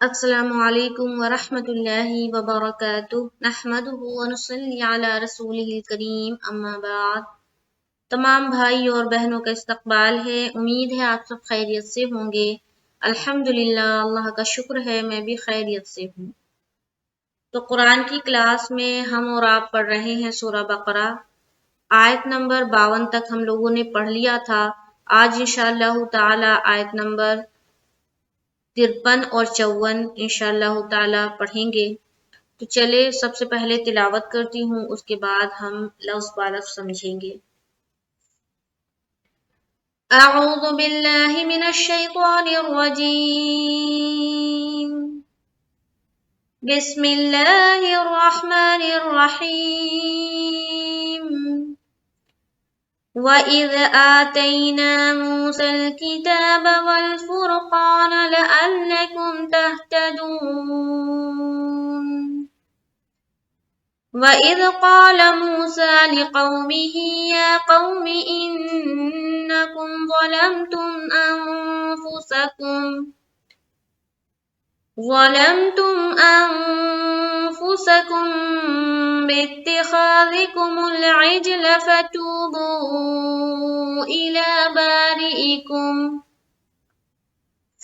السلام علیکم ورحمۃ اللہ وبرکاتہ نحمدہ ونصلی علی رسولہ الکریم اما بعد۔ تمام بھائی اور بہنوں کا استقبال ہے، امید ہے آپ سب خیریت سے ہوں گے۔ الحمدللہ، اللہ کا شکر ہے میں بھی خیریت سے ہوں۔ تو قرآن کی کلاس میں ہم اور آپ پڑھ رہے ہیں سورہ بقرہ، آیت نمبر 52 تک ہم لوگوں نے پڑھ لیا تھا۔ آج انشاءاللہ تعالی آیت نمبر 53 اور 54 انشاءاللہ تعالی پڑھیں گے۔ تو چلے سب سے پہلے تلاوت کرتی ہوں، اس کے بعد ہم لفظ بلفظ سمجھیں گے۔ اعوذ باللہ من الشیطان الرجیم، بسم اللہ الرحمن الرحیم۔ وَإِذْ آتَيْنَا مُوسَى الْكِتَابَ وَالْفُرْقَانَ لَعَلَّكُمْ تَهْتَدُونَ وَإِذْ قَالَ مُوسَى لِقَوْمِهِ يَا قَوْمِ إِنَّكُمْ ظَلَمْتُمْ أَنفُسَكُمْ بِاتِّخَاذِكُمُ الْعِجْلَ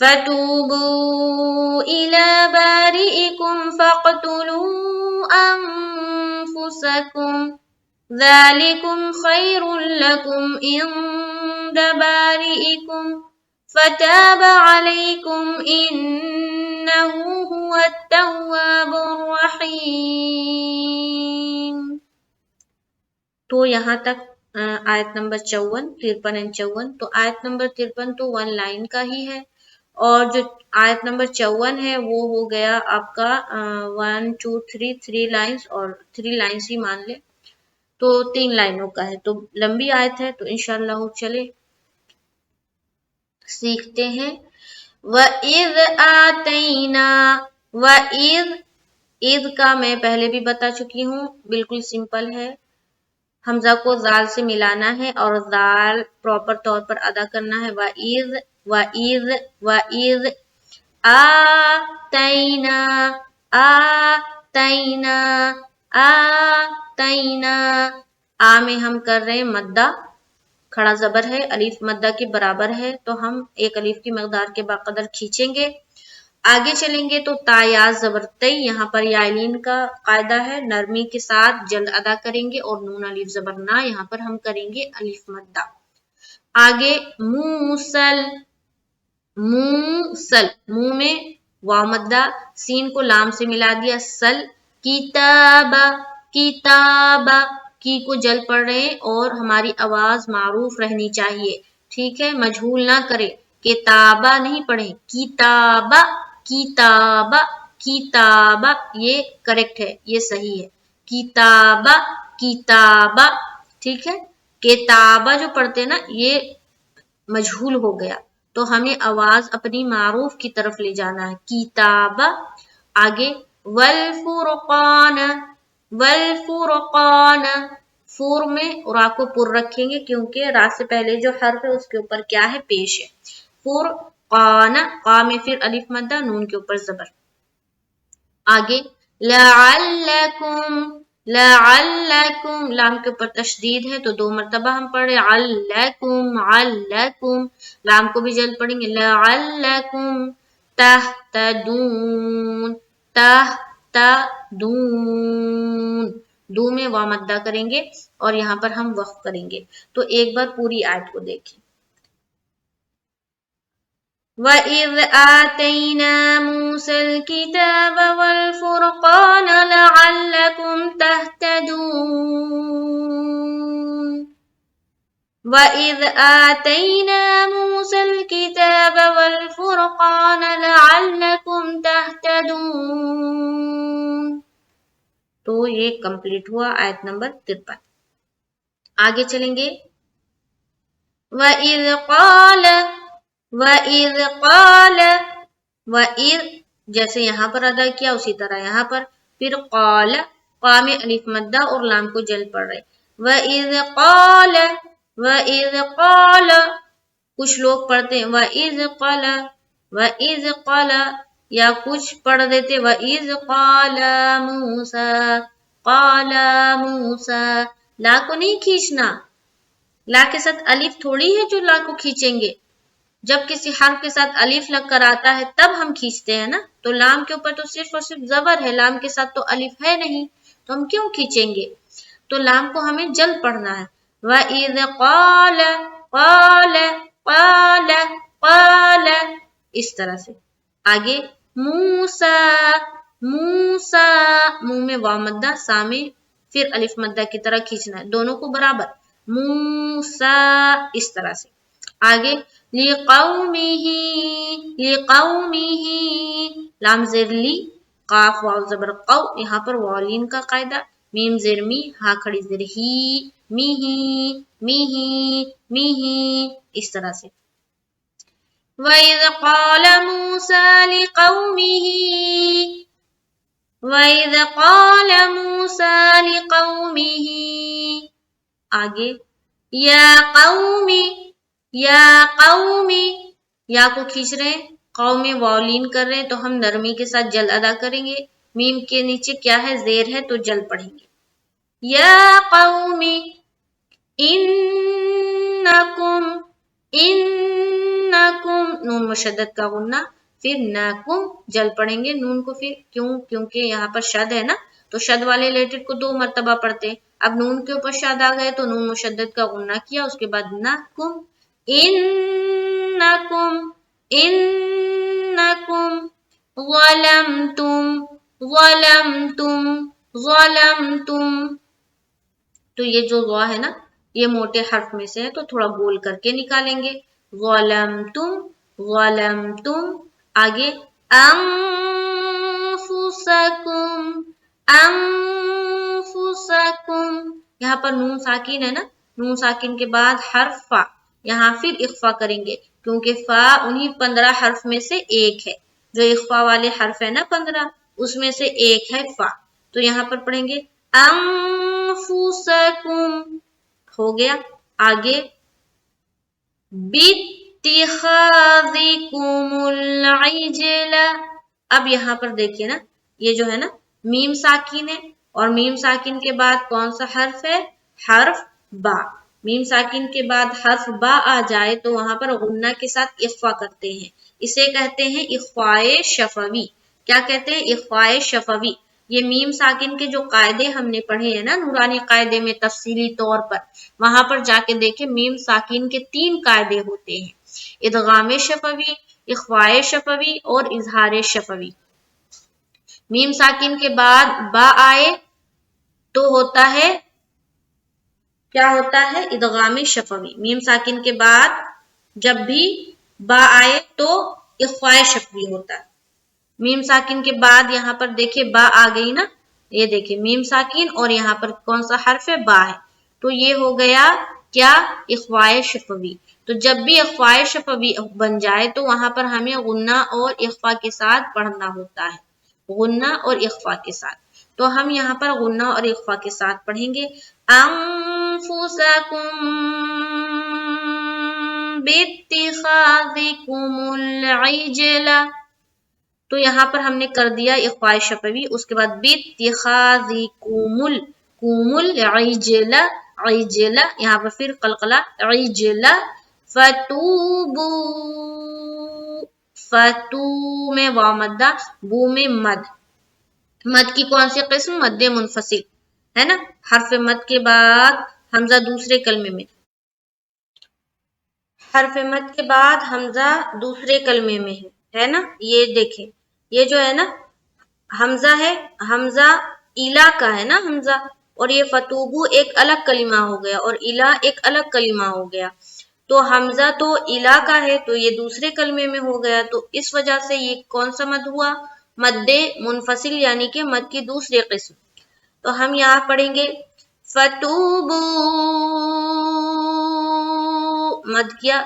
فتوبوا إلى بارئكم فاقتلوا أنفسكم ذلكم خير لكم عند بارئكم فتاب عليكم إنه هو التواب الرحيم۔ تو یہاں تک آیت نمبر 53 53 اور 54۔ تو آیت نمبر 53 تو 1 لائن کا ہی ہے، اور جو آیت نمبر 54 ہے وہ ہو گیا آپ کا 1 2 3 لائنز، اور 3 لائنز ہی مان لے تو 3 لائنوں کا ہے، تو لمبی آیت ہے۔ تو انشاءاللہ چلے سیکھتے ہیں۔ وَإِذْ آتَيْنَا، وَإِذْ، اذ کا میں پہلے بھی بتا چکی ہوں، بالکل سمپل ہے، حمزہ کو زال سے ملانا ہے اور زال پراپر طور پر ادا کرنا ہے۔ وَإِذْ وَإِذْ وَإِذْ آتَيْنَا آتَيْنَا آتَيْنَا، آ میں ہم کر رہے ہیں مدہ، کھڑا زبر ہے، الف مدہ کے برابر ہے، تو ہم ایک الف کی مقدار کے بقدر کھینچیں گے۔ آگے چلیں گے تو تا یا زبر تی، یہاں پر یائلین کا قاعدہ ہے، نرمی کے ساتھ جلد ادا کریں گے، اور نون الف زبر نا، یہاں پر ہم کریں گے الف مدہ۔ آگے موسل، موسل، منہ میں واو مدہ، سین کو لام سے ملا دیا، سل، کتابہ، کتابہ، کی کو جل پڑ رہے ہیں اور ہماری آواز معروف رہنی چاہیے، ٹھیک ہے، مجہول نہ کرے، کتابہ نہیں پڑھیں، کتابہ، کتابہ، کتابہ، یہ کریکٹ ہے، یہ صحیح ہے، کتابہ، کتابہ، ٹھیک ہے۔ کتابہ جو پڑھتے ہیں نا یہ مجہول ہو گیا، تو ہمیں آواز اپنی معروف کی طرف لے جانا ہے، کتابہ۔ آگے والفرقان، والفرقان، فور میں را کو پر رکھیں گے کیونکہ را سے پہلے جو حرف ہے اس کے اوپر کیا ہے، پیش ہے، فرقان، قا میں پھر الف مدہ، نون کے اوپر زبر۔ آگے لعلکم، لعلکم، لام کے اوپر تشدید ہے تو 2 مرتبہ ہم پڑھ رہے علکم، علکم، لام کو بھی جلد پڑھیں گے، لعلکم تہتدون، تہتدون، دو میں وا مدہ کریں گے اور یہاں پر ہم وقف کریں گے۔ تو ایک بار پوری آیت کو دیکھیں۔ وَإِذْ آتَيْنَا مُوسَى الْكِتَابَ وَالْفُرْقَانَ لَعَلَّكُمْ تَهْتَدُونَ وَإِذْ آتَيْنَا مُوسَى الْكِتَابَ وَالْفُرْقَانَ لَعَلَّكُمْ تَهْتَدُونَ۔ تو یہ کمپلیٹ ہوا آیت نمبر 53۔ آگے چلیں گے، وَإِذْ قَالَ، وَإِذْ قَالَ، وَإِذْ جیسے یہاں پر ادا کیا اسی طرح یہاں پر، پھر قال، قا میں الف مدہ اور لام کو جل پڑ رہے، وَإِذْ قَالَ، وَإِذْ قَالَ، کچھ لوگ پڑھتے ہیں وَإِذْ قَالَ، وَإِذْ قَالَ، یا کچھ پڑھ دیتے وَإِذْ قَالَ مُوسَى قَالَ مُوسَى، لا کو نہیں کھینچنا، لا کے ساتھ الف تھوڑی ہے جو لا کو کھینچیں گے، جب کسی حرف کے ساتھ الف لگ کر آتا ہے تب ہم کھینچتے ہیں نا، تو لام کے اوپر تو صرف اور صرف زبر ہے، لام کے ساتھ تو الف ہے نہیں، تو ہم کیوں کھینچیں گے؟ تو لام کو ہمیں جلد پڑھنا ہے وَإِذْ قَالَ قَالَ قَالَ قَالَ، اس طرح سے۔ آگے موسیٰ موسیٰ، منہ میں واو مدہ، سا میں پھر الف مدہ کی طرح کھینچنا ہے، دونوں کو برابر، موسیٰ، اس طرح سے۔ آگے لِقَوْمِهِ لِقَوْمِهِ، لام زیر لی، قاف واو زبر قو، یہاں پر والین کا قاعدہ، میم زیر می، ہا کھڑی زیر ہی، می ہی می ہی می ہی، اس طرح سے۔ وَإِذْ قَالَ مُوسَى لِقَوْمِهِ وَإِذْ قَالَ مُوسَى لِقَوْمِهِ، آگے یا قومی یا قومی، یا کو کھینچ رہے ہیں، قوم واولین کر رہے ہیں تو ہم نرمی کے ساتھ جل ادا کریں گے، میم کے نیچے کیا ہے زیر ہے تو جل پڑھیں گے۔ یا قومی انکم انکم، نون مشدد کا غنہ، پھر ناکم جل پڑھیں گے نون کو، پھر کیونکہ یہاں پر شد ہے نا، تو شد والے لیٹر کو 2 مرتبہ پڑھتے ہیں، اب نون کے اوپر شد آ گئے تو نون مشدد کا غنہ کیا، اس کے بعد ناکم انکم انکم ظلمتم ظلمتم ظلمتم، تو یہ جو وا ہے نا یہ موٹے حرف میں سے ہے تو تھوڑا بول کر کے نکالیں گے، ظلمتم ظلمتم۔ آگے انفسکم انفسکم، یہاں پر نون ساکن ہے نا، نون ساکن کے بعد حرف فا، یہاں پھر اخفا کریں گے کیونکہ فا انہی 15 حرف میں سے ایک ہے، جو اخفا والے حرف ہے نا 15 اس میں سے ایک ہے فا، تو یہاں پر پڑھیں گے انفسکم، ہو گیا۔ آگے بِاتِّخَاذِكُمُ الْعِجْلَ، اب یہاں پر دیکھیے نا یہ جو ہے نا میم ساکن ہے اور میم ساکن کے بعد کون سا حرف ہے؟ حرف با، میم ساکن کے بعد حرف با آ جائے تو وہاں پر غنہ کے ساتھ اخفا کرتے ہیں، اسے کہتے ہیں اخفائے شفوی۔ کیا کہتے ہیں؟ اخفائے شفوی۔ یہ میم ساکن کے جو قاعدے ہم نے پڑھے ہیں نا نورانی قاعدے میں تفصیلی طور پر، وہاں پر جا کے دیکھیں میم ساکن کے 3 قاعدے ہوتے ہیں، ادغام شفوی، اخفائے شفوی اور اظہار شفوی۔ میم ساکن کے بعد با آئے تو ہوتا ہے کیا ہوتا ہے؟ ادغام شفوی۔ میم ساکن کے بعد جب بھی با آئے تو اخفائے شفوی ہوتا ہے۔ میم ساکن کے بعد یہاں پر دیکھیں با آ گئی نا، یہ دیکھیں میم ساکن اور یہاں پر کون سا حرف ہے؟ با ہے، تو یہ ہو گیا کیا؟ اخفائے شفوی۔ تو جب بھی اخفائے شفوی بن جائے تو وہاں پر ہمیں غنہ اور اخفا کے ساتھ پڑھنا ہوتا ہے، غنہ اور اخفا کے ساتھ، تو ہم یہاں پر غنہ اور اخفا کے ساتھ پڑھیں گے انفسکم باتخاذکم العجل، تو یہاں پر ہم نے کر دیا اخفاء شفوی، اس کے بعد باتخاذکم العجل عجل، یہاں پر پھر قلقلہ عجل، فتوبو فتو میں واو مدہ، بو میں مد، مد کی کون سی قسم؟ مد منفصل ہے نا، حرف مد کے بعد حمزہ دوسرے کلمے میں، حرف مد کے بعد حمزہ دوسرے کلمے میں ہے نا، یہ دیکھیں یہ جو ہے نا حمزہ ہے، حمزہ الا کا ہے نا حمزہ، اور یہ فتوبو ایک الگ کلمہ ہو گیا اور الا ایک الگ کلمہ ہو گیا، تو حمزہ تو الا کا ہے تو یہ دوسرے کلمے میں ہو گیا، تو اس وجہ سے یہ کون سا مد ہوا؟ مد منفصل، یعنی کہ مد کی دوسری قسم، تو ہم یہاں پڑھیں گے فتوبو، مد کیا،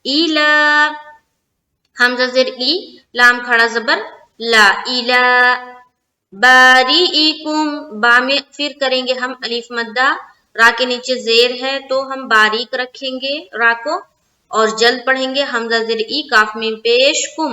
الا، حمزہ زیر ای، لام کھڑا زبر لا، الا، باریئکم، با میں پھر کریں گے ہم الف مدہ، را کے نیچے زیر ہے تو ہم باریک رکھیں گے را کو اور جلد پڑھیں گے، حمزہ زیر ای، کاف میں پیش کم،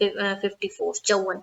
54